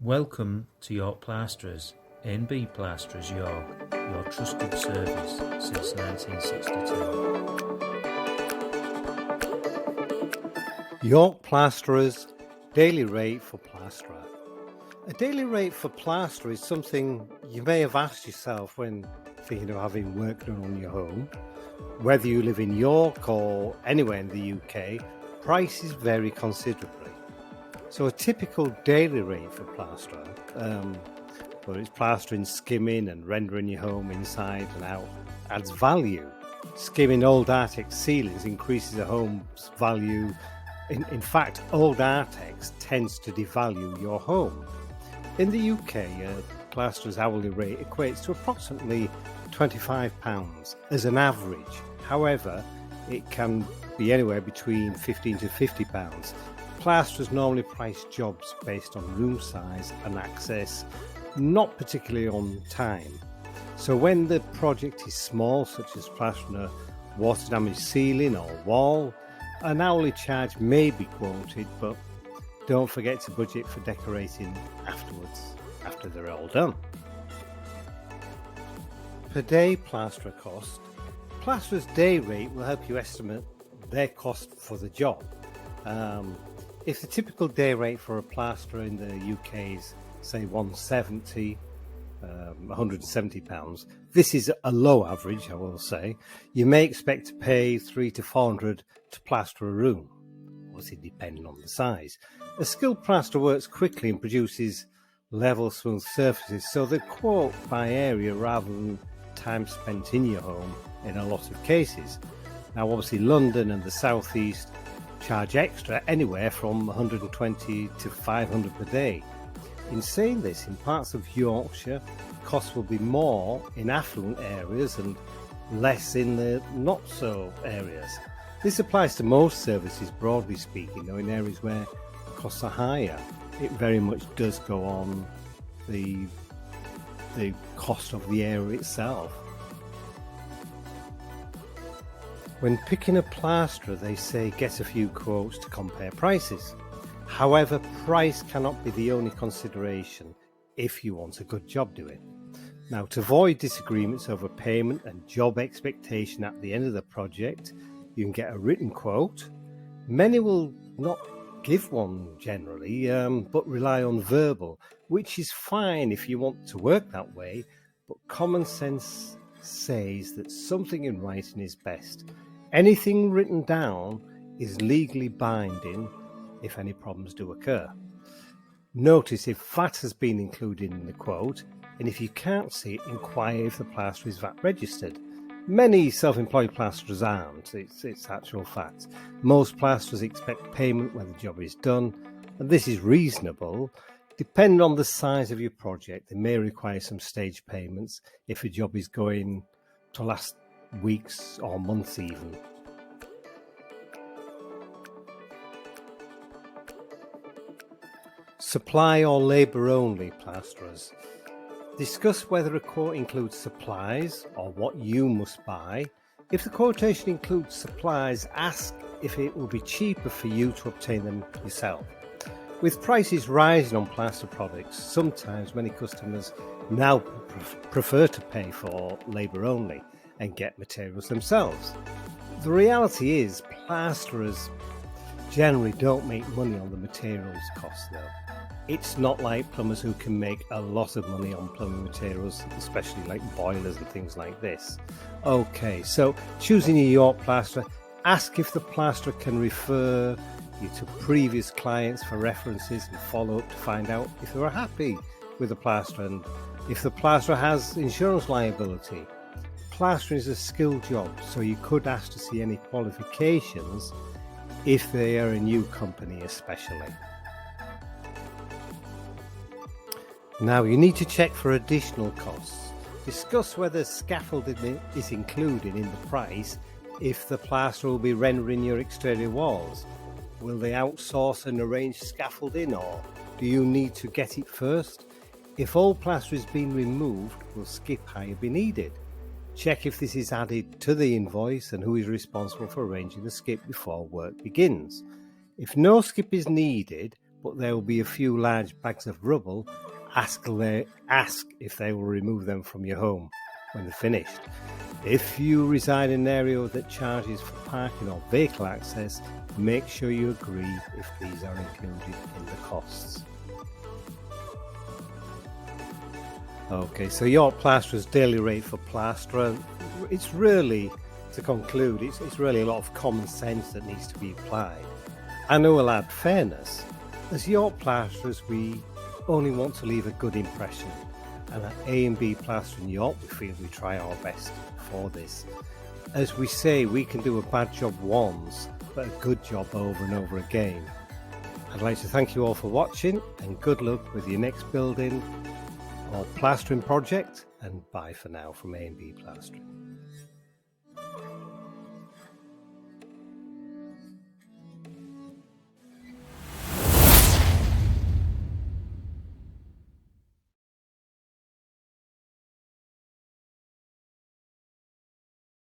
Welcome to York Plasterers, NB Plasterers York, your trusted service since 1962. York Plasterers daily rate for plasterer. A daily rate for plasterer is something you may have asked yourself when thinking of having work done on your home. Whether you live in York or anywhere in the UK, prices vary considerably. So a typical daily rate for plasterer, whether it's plastering, skimming and rendering your home inside and out, adds value. Skimming old Artex ceilings increases a home's value. In fact, old Artex tends to devalue your home. In the UK, a plasterer's hourly rate equates to approximately £25 as an average. However, it can be anywhere between £15 to £50. Plasterers normally price jobs based on room size and access, not particularly on time. So when the project is small, such as plastering a water damaged ceiling or wall, an hourly charge may be quoted, but don't forget to budget for decorating afterwards, after they're all done. Per day plasterer cost. Plasterer's day rate will help you estimate their cost for the job. If the typical day rate for a plasterer in the UK is, say, £170, £170, this is a low average, I will say. You may expect to pay £300 to £400 to plaster a room, obviously depending on the size. A skilled plasterer works quickly and produces level, smooth surfaces, so they quote by area rather than time spent in your home in a lot of cases. Now, obviously, London and the South East charge extra, anywhere from 120 to 500 per day. In saying this, in parts of Yorkshire, costs will be more in affluent areas and less in the not-so areas. This applies to most services, broadly speaking, though in areas where costs are higher, it very much does go on the cost of the area itself. When picking a plasterer, they say get a few quotes to compare prices. However, price cannot be the only consideration if you want a good job doing. Now, to avoid disagreements over payment and job expectation at the end of the project, you can get a written quote. Many will not give one generally, but rely on verbal, which is fine if you want to work that way, but common sense says that something in writing is best. Anything written down is legally binding if any problems do occur. Notice if VAT has been included in the quote, and if you can't see it, inquire if the plasterer is VAT registered. Many self-employed plasterers aren't, it's actual fact. Most plasterers expect payment when the job is done, and this is reasonable. Depending on the size of your project, they may require some stage payments if a job is going to last weeks or months even. Supply or labour only plasterers. Discuss whether a quote includes supplies or what you must buy. If the quotation includes supplies, ask if it will be cheaper for you to obtain them yourself. With prices rising on plaster products, sometimes many customers now prefer to pay for labour only and get materials themselves. The reality is plasterers generally don't make money on the materials cost though. It's not like plumbers who can make a lot of money on plumbing materials, especially like boilers and things like this. Okay, so choosing your York plasterer, ask if the plasterer can refer you to previous clients for references and follow up to find out if they were happy with the plasterer and if the plasterer has insurance liability. Plastering is a skilled job, so you could ask to see any qualifications if they are a new company especially. Now you need to check for additional costs. Discuss whether scaffolding is included in the price if the plasterer will be rendering your exterior walls. Will they outsource and arrange scaffolding, or do you need to get it first? If all plaster is being removed, will skip hire be needed? Check if this is added to the invoice and who is responsible for arranging the skip before work begins. If no skip is needed, but there will be a few large bags of rubble. Ask if they will remove them from your home when they're finished. If you reside in an area that charges for parking or vehicle access, make sure you agree if these are included in the costs. Okay, so York Plasterers' daily rate for plasterer, it's really, to conclude, it's really a lot of common sense that needs to be applied. I know we'll add fairness. As York Plasterers, we only want to leave a good impression, and at A and B Plastering York, we feel we try our best for this. As we say, we can do a bad job once, but a good job over and over again. I'd like to thank you all for watching, and good luck with your next building or plastering project, and bye for now from A and B Plastering.